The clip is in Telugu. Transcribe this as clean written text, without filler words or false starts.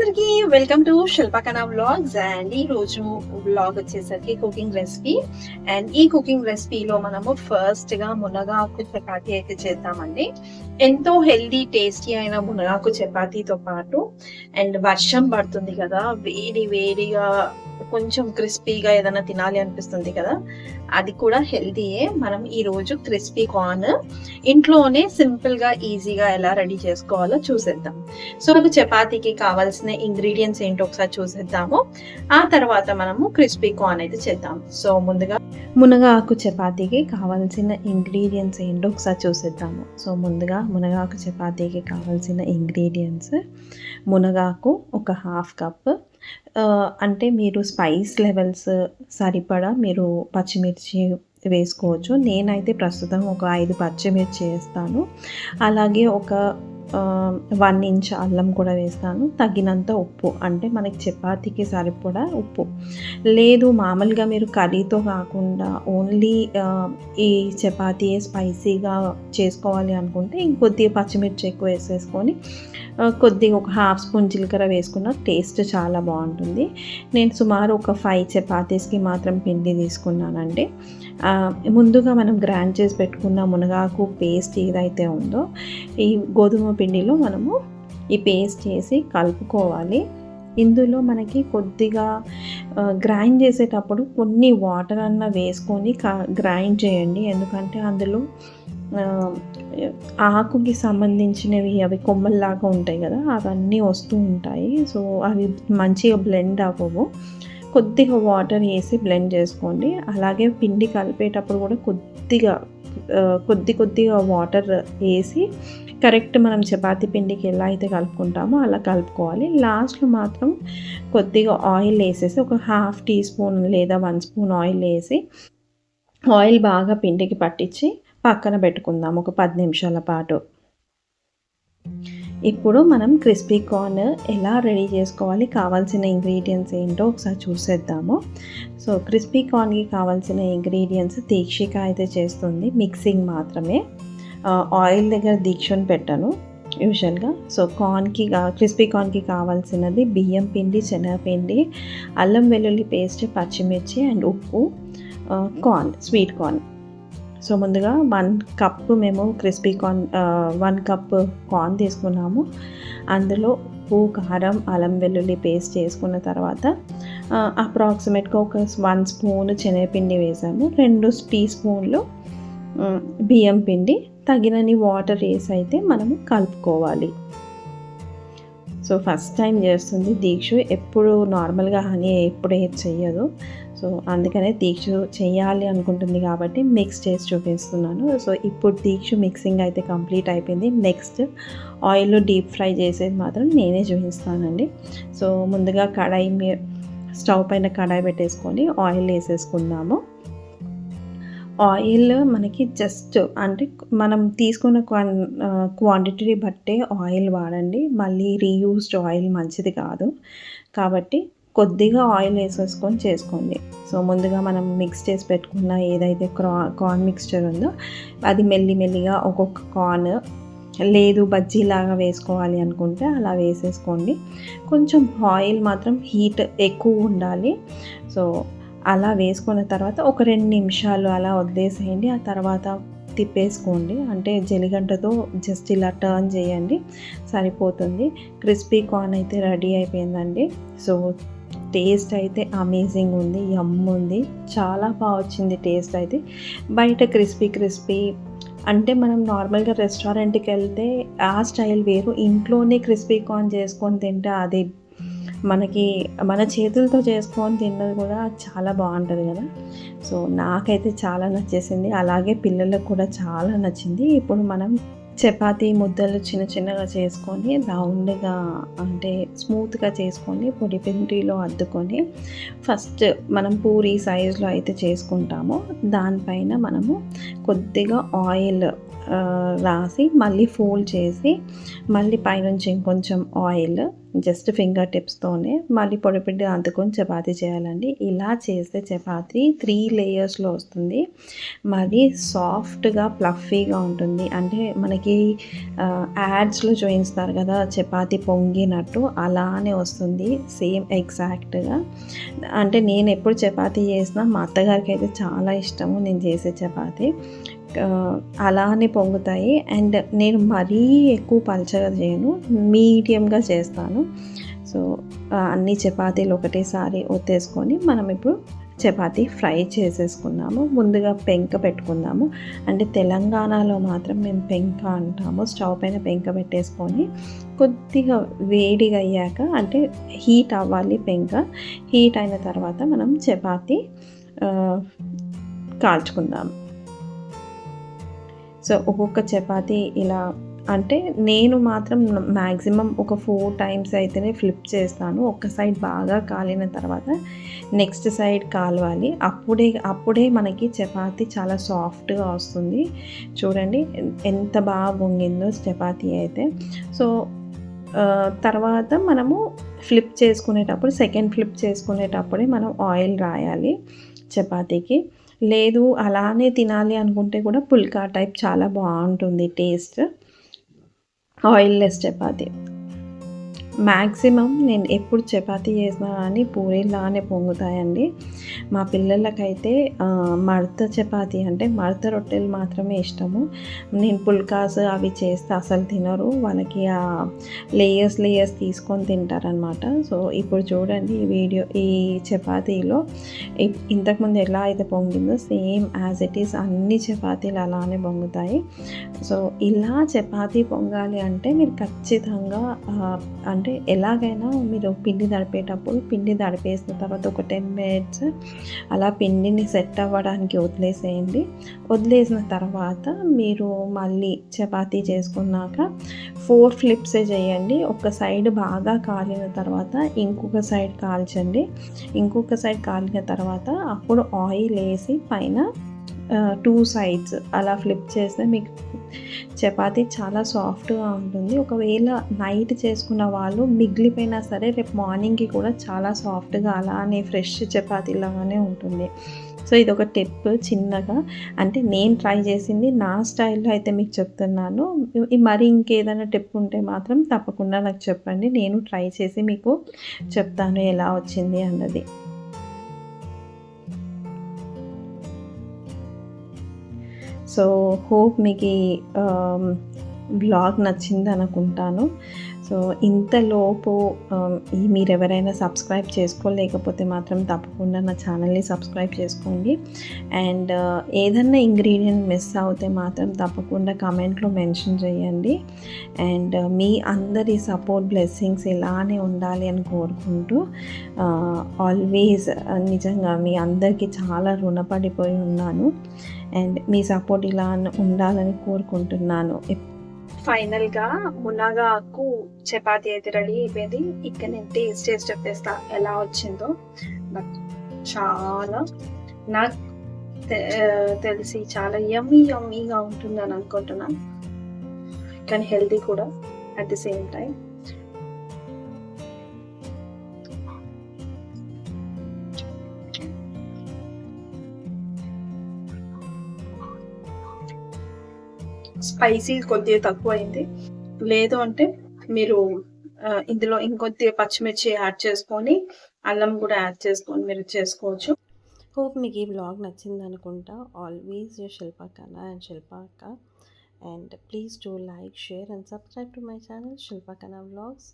అందరికీ వెల్కమ్ టు శిల్పకళ వ్లాగ్స్. అండ్ ఈ రోజు వ్లాగ్ వచ్చేసరికి కుకింగ్ రెసిపీ. అండ్ ఈ కుకింగ్ రెసిపీలో మనము ఫస్ట్ గా మునగాకు చపాతీ అయితే చేద్దామండి. ఎంతో హెల్దీ టేస్టీ అయిన మునగాకు చపాతీతో పాటు అండ్ వర్షం పడుతుంది కదా, వేడి వేడిగా కొంచెం క్రిస్పీగా ఏదైనా తినాలి అనిపిస్తుంది కదా, అది కూడా హెల్తీయే. మనం ఈ రోజు క్రిస్పీ కార్న్ ఇంట్లోనే సింపుల్ గా ఈజీగా ఎలా రెడీ చేసుకోవాలో చూసేద్దాం. సో మనకు చపాతీకి కావాల్సిన ఇంగ్రీడియంట్స్ ఏంటో ఒకసారి చూసేద్దాము. ఆ తర్వాత మనము క్రిస్పీ కార్న్ అయితే చేద్దాం. సో ముందుగా మునగాకు చపాతీకి కావాల్సిన ఇంగ్రీడియంట్స్ ఏంటో ఒకసారి చూసేద్దాము. సో ముందుగా మునగాకు చపాతీకి కావాల్సిన ఇంగ్రీడియంట్స్: మునగాకు ఒక హాఫ్ కప్, అంటే మీరు స్పైస్ లెవెల్స్ సరిపడా మీరు పచ్చిమిర్చి వేసుకోవచ్చు. నేనైతే ప్రస్తుతం ఒక 5 పచ్చిమిర్చి వేస్తాను. అలాగే ఒక 1 ఇంచ్ అల్లం కూడా వేస్తాను. తగినంత ఉప్పు, అంటే మనకి చపాతీకి సరిపడా ఉప్పు. లేదు మామూలుగా మీరు కర్రీతో కాకుండా ఓన్లీ ఈ చపాతీ స్పైసీగా చేసుకోవాలి అనుకుంటే ఇంకొద్దిగా పచ్చిమిర్చి ఎక్కువ వేసేసుకొని కొద్దిగా ఒక హాఫ్ స్పూన్ జీలకర్ర వేసుకున్న టేస్ట్ చాలా బాగుంటుంది. నేను సుమారు ఒక 5 చపాతీస్కి మాత్రం పిండి తీసుకున్నానండి. ముందుగా మనం గ్రైండ్ చేసి పెట్టుకున్న మునగాకు పేస్ట్ ఏదైతే ఉందో ఈ గోధుమ పిండిలో మనము ఈ పేస్ట్ చేసి కలుపుకోవాలి. ఇందులో మనకి కొద్దిగా గ్రైండ్ చేసేటప్పుడు కొన్ని వాటర్ అన్న వేసుకొని గ్రైండ్ చేయండి. ఎందుకంటే అందులో ఆకుకి సంబంధించినవి అవి కొమ్మల్లాగా ఉంటాయి కదా, అవన్నీ వస్తూ ఉంటాయి. సో అవి మంచిగా బ్లెండ్ అవ్వవు. కొద్దిగా వాటర్ వేసి బ్లెండ్ చేసుకోండి. అలాగే పిండి కలిపేటప్పుడు కూడా కొద్దిగా వాటర్ వేసి కరెక్ట్ మనం చపాతీ పిండికి ఎలా అయితే కలుపుకుంటామో అలా కలుపుకోవాలి. లాస్ట్లో మాత్రం కొద్దిగా ఆయిల్ వేసేసి ఒక హాఫ్ టీ స్పూన్ లేదా 1 స్పూన్ ఆయిల్ వేసి ఆయిల్ బాగా పిండికి పట్టించి పక్కన పెట్టుకుందాం ఒక 10 నిమిషాల పాటు. ఇప్పుడు మనం క్రిస్పీ కార్న్ ఎలా రెడీ చేసుకోవాలి, కావాల్సిన ఇంగ్రీడియంట్స్ ఏంటో ఒకసారి చూసేద్దాము. సో క్రిస్పీ కార్న్కి కావాల్సిన ఇంగ్రీడియంట్స్ దీక్షిక అయితే చేస్తుంది, మిక్సింగ్ మాత్రమే. ఆయిల్ దగ్గర దీక్షను పెట్టాను యూజువల్గా. సో క్రిస్పీ కార్న్కి కావాల్సినది బియ్యం పిండి, శనగపిండి, అల్లం వెల్లుల్లి పేస్ట్, పచ్చిమిర్చి అండ్ ఉప్పు, స్వీట్ కార్న్. సో ముందుగా 1 కప్ మేము క్రిస్పీ కార్న్ 1 కప్ కార్న్ తీసుకున్నాము. అందులో ఉప్పు, కారం, అల్లం వెల్లుల్లి పేస్ట్ చేసుకున్న తర్వాత అప్రాక్సిమేట్గా ఒక 1 స్పూన్ శనగపిండి వేసాము. 2 టీ స్పూన్లు బియ్యం పిండి, తగినన్ని వాటర్ వేసి అయితే మనము కలుపుకోవాలి. సో ఫస్ట్ టైం చేస్తుంది దీక్ష, ఎప్పుడు నార్మల్గా హనీ ఎప్పుడు చెయ్యదు. సో అందుకనే దీక్ష చేయాలి అనుకుంటుంది కాబట్టి మిక్స్ చేసి చూపిస్తున్నాను. సో ఇప్పుడు దీక్ష మిక్సింగ్ అయితే కంప్లీట్ అయిపోయింది. నెక్స్ట్ ఆయిల్లో డీప్ ఫ్రై చేసేది మాత్రం నేనే చూపిస్తానండి. సో ముందుగా స్టవ్ పైన కడాయి పెట్టేసుకొని ఆయిల్ వేసేసుకుందాము. ఆయిల్ మనకి జస్ట్ అంటే మనం తీసుకున్న క్వాంటిటీ బట్టే ఆయిల్ వాడండి. మళ్ళీ రీయూస్డ్ ఆయిల్ మంచిది కాదు కాబట్టి కొద్దిగా ఆయిల్ వేసేసుకొని చేసుకోండి. సో ముందుగా మనం మిక్స్ చేసి పెట్టుకున్న ఏదైతే కార్న్ మిక్స్చర్ ఉందో అది మెల్లిమెల్లిగా ఒక్కొక్క కార్న్, లేదు బజ్జీలాగా వేసుకోవాలి అనుకుంటే అలా వేసేసుకోండి. కొంచెం ఆయిల్ మాత్రం హీట్ ఎక్కువ ఉండాలి. సో అలా వేసుకున్న తర్వాత ఒక 2 నిమిషాలు అలా వదిలేసేయండి. ఆ తర్వాత తిప్పేసుకోండి, అంటే జలిగంటతో జస్ట్ ఇలా టర్న్ చేయండి, సరిపోతుంది. క్రిస్పీ కార్న్ అయితే రెడీ అయిపోయిందండి. సో టేస్ట్ అయితే అమేజింగ్ ఉంది, యమ్ ఉంది, చాలా బాగా వచ్చింది టేస్ట్ అయితే. బయట క్రిస్పీ అంటే మనం నార్మల్గా రెస్టారెంట్కి వెళ్తే ఆ స్టైల్ వేరు, ఇంట్లోనే క్రిస్పీ కార్న్ చేసుకొని తింటే అది మన చేతులతో చేసుకొని తిన్నది కూడా చాలా బాగుంటుంది కదా. సో నాకైతే చాలా నచ్చేసింది, అలాగే పిల్లలకు కూడా చాలా నచ్చింది. ఇప్పుడు మనం చపాతీ ముద్దలు చిన్నగా చేసుకొని రౌండ్గా అంటే స్మూత్గా చేసుకొని పొడి పిండిలో అద్దుకొని ఫస్ట్ మనం పూరి సైజులో అయితే చేసుకుంటామో దానిపైన మనము కొద్దిగా ఆయిల్ రాసి మళ్ళీ ఫోల్డ్ చేసి మళ్ళీ పైనుంచి ఇంకొంచెం ఆయిల్ జస్ట్ ఫింగర్ టిప్స్తోనే మళ్ళీ పొడిపిండి అంటుకొని చపాతీ చేయాలండి. ఇలా చేస్తే చపాతీ 3 లేయర్స్లో వస్తుంది. మరి సాఫ్ట్గా ఫ్లఫీగా ఉంటుంది. అంటే మనకి యాడ్స్లో చూపిస్తారు కదా చపాతీ పొంగినట్టు, అలానే వస్తుంది సేమ్ ఎగ్జాక్ట్గా. అంటే నేను ఎప్పుడు చపాతీ చేసినా మా అత్తగారికి అయితే చాలా ఇష్టము నేను చేసే చపాతీ. అలానే పొంగుతాయి. అండ్ నేను మరీ ఎక్కువ పలచగా చేయను, మీడియంగా చేస్తాను. సో అన్ని చపాతీలు ఒకటేసారి ఒత్తేసుకొని మనం ఇప్పుడు చపాతీ ఫ్రై చేసేసుకుందాము. ముందుగా పెంక పెట్టుకుందాము. అంటే తెలంగాణలో మాత్రం మేము పెంక అంటాము. స్టవ్ పైన పెంక పెట్టేసుకొని కొద్దిగా వేడిగా అయ్యాక, అంటే హీట్ అవ్వాలి పెంక. హీట్ అయిన తర్వాత మనం చపాతీ కాల్చుకుందాం. సో ఒక్కొక్క చపాతీ ఇలా, అంటే నేను మాత్రం మ్యాక్సిమం ఒక 4 టైమ్స్ అయితేనే ఫ్లిప్ చేస్తాను. ఒక్క సైడ్ బాగా కాలిన తర్వాత నెక్స్ట్ సైడ్ కాలవాలి. అప్పుడే మనకి చపాతీ చాలా సాఫ్ట్గా వస్తుంది. చూడండి ఎంత బాగా పొంగిందో చపాతీ అయితే. సో తర్వాత మనము ఫ్లిప్ చేసుకునేటప్పుడు, సెకండ్ ఫ్లిప్ చేసుకునేటప్పుడే మనం ఆయిల్ రాయాలి చపాతీకి. లేదు అలానే తినాలి అనుకుంటే కూడా పుల్కా టైప్ చాలా బాగుంటుంది టేస్ట్. ఆయిల్లెస్ చపాతీ. మ్యాక్సిమం నేను ఎప్పుడు చపాతీ చేసినా కానీ పూరీలానే పొంగుతాయండి. మా పిల్లలకైతే మడత చపాతీ అంటే మడత రొట్టెలు మాత్రమే ఇష్టము. నేను పుల్కాస్ అవి చేస్తే అసలు తినరు. వాళ్ళకి ఆ లేయర్స్ తీసుకొని తింటారనమాట. సో ఇప్పుడు చూడండి ఈ చపాతీలో ఇంతకుముందు ఎలా అయితే పొంగిందో సేమ్ యాజ్ ఇట్ ఈస్ అన్ని చపాతీలు అలానే పొంగుతాయి. సో ఇలా చపాతీ పొంగాలి అంటే మీరు ఖచ్చితంగా అంటే ఎలాగైనా మీరు పిండి తడిపేటప్పుడు పిండి తడిపేసిన తర్వాత ఒక 10 మినిట్స్ అలా పిండిని సెట్ అవ్వడానికి వదిలేసేయండి. వదిలేసిన తర్వాత మీరు మళ్ళీ చపాతీ చేసుకున్నాక 4 ఫ్లిప్సే చేయండి. ఒక సైడ్ బాగా కాలిన తర్వాత ఇంకొక సైడ్ కాల్చండి. ఇంకొక సైడ్ కాలిన తర్వాత అప్పుడు ఆయిల్ వేసి పైన 2 సైడ్స్ అలా ఫ్లిప్ చేస్తే మీకు చపాతీ చాలా సాఫ్ట్గా ఉంటుంది. ఒకవేళ నైట్ చేసుకున్న వాళ్ళు మిగిలిపోయినా సరే రేపు మార్నింగ్కి కూడా చాలా సాఫ్ట్గా అలానే ఫ్రెష్ చపాతీ లాగానే ఉంటుంది. సో ఇదొక టిప్ చిన్నగా, అంటే నేను ట్రై చేసింది నా స్టైల్లో అయితే మీకు చెప్తున్నాను. మరి ఇంకేదైనా టిప్ ఉంటే మాత్రం తప్పకుండా నాకు చెప్పండి. నేను ట్రై చేసి మీకు చెప్తాను ఎలా వచ్చింది అన్నది. సో హోప్ మీకు ఈ వ్లాగ్ నచ్చింది అనుకుంటాను. సో ఇంతలోపు మీరు ఎవరైనా సబ్స్క్రైబ్ చేసుకోలేకపోతే మాత్రం తప్పకుండా నా ఛానల్ని సబ్స్క్రైబ్ చేసుకోండి. అండ్ ఏదన్నా ఇంగ్రీడియంట్ మిస్ అవుతే మాత్రం తప్పకుండా కమెంట్లో మెన్షన్ చేయండి. అండ్ మీ అందరి సపోర్ట్ బ్లెస్సింగ్స్ ఇలానే ఉండాలి అని కోరుకుంటూ ఆల్వేస్ నిజంగా మీ అందరికీ చాలా రుణపడిపోయి ఉన్నాను. అండ్ మీ సపోర్ట్ ఇలా ఉండాలని కోరుకుంటున్నాను. ఫైనల్గా మునగాకు చపాతీ అయితే రెడీ అయిపోయింది. ఇక్కడ నేను టేస్ట్ చెప్పేస్తా ఎలా వచ్చిందో. బట్ చాలా నాకు తెలిసి చాలా యమ్మీగా ఉంటుందని అనుకుంటున్నాను. కానీ హెల్తీ కూడా at the same time. Spicy కొద్దిగా తక్కువ అయింది. లేదు అంటే మీరు ఇందులో ఇంకొద్దిగా పచ్చిమిర్చి యాడ్ చేసుకొని అల్లం కూడా యాడ్ చేసుకొని మీరు చేసుకోవచ్చు. హోప్ మీకు ఈ వ్లాగ్ నచ్చింది అనుకుంటా. ఆల్వేస్ యూర్ శిల్పా కన్నా అండ్ శిల్పా అక్క. And please do like, share and subscribe to my channel Shilpa కన్నా వ్లాగ్స్.